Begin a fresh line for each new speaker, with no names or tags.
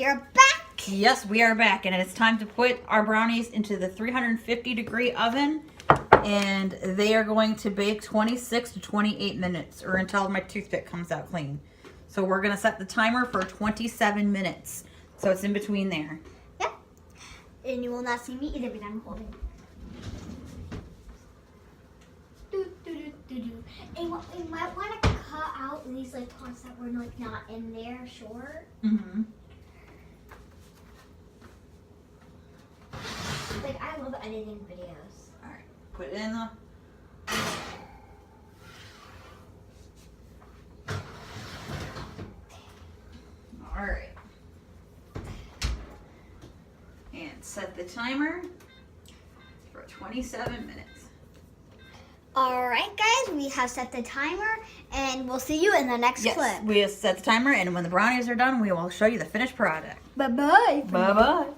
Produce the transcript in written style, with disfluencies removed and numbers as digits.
You're back.
Yes, we are back, and it's time to put our brownies into the 350-degree oven, and they are going to bake 26 to 28 minutes, or until my toothpick comes out clean. So we're going to set the timer for 27 minutes. So it's in between there.
Yep. And you will not see me either because I'm holding. And we might want to cut out these like parts that were like not in there short.
Mm-hmm.
Like I love editing videos.
All right, put it in the. All right. And set the timer for 27 minutes.
Alright guys, we have set the timer and we'll see you in the next clip.
We have set the timer, and when the brownies are done, we will show you the finished product.
Bye-bye.
Bye-bye.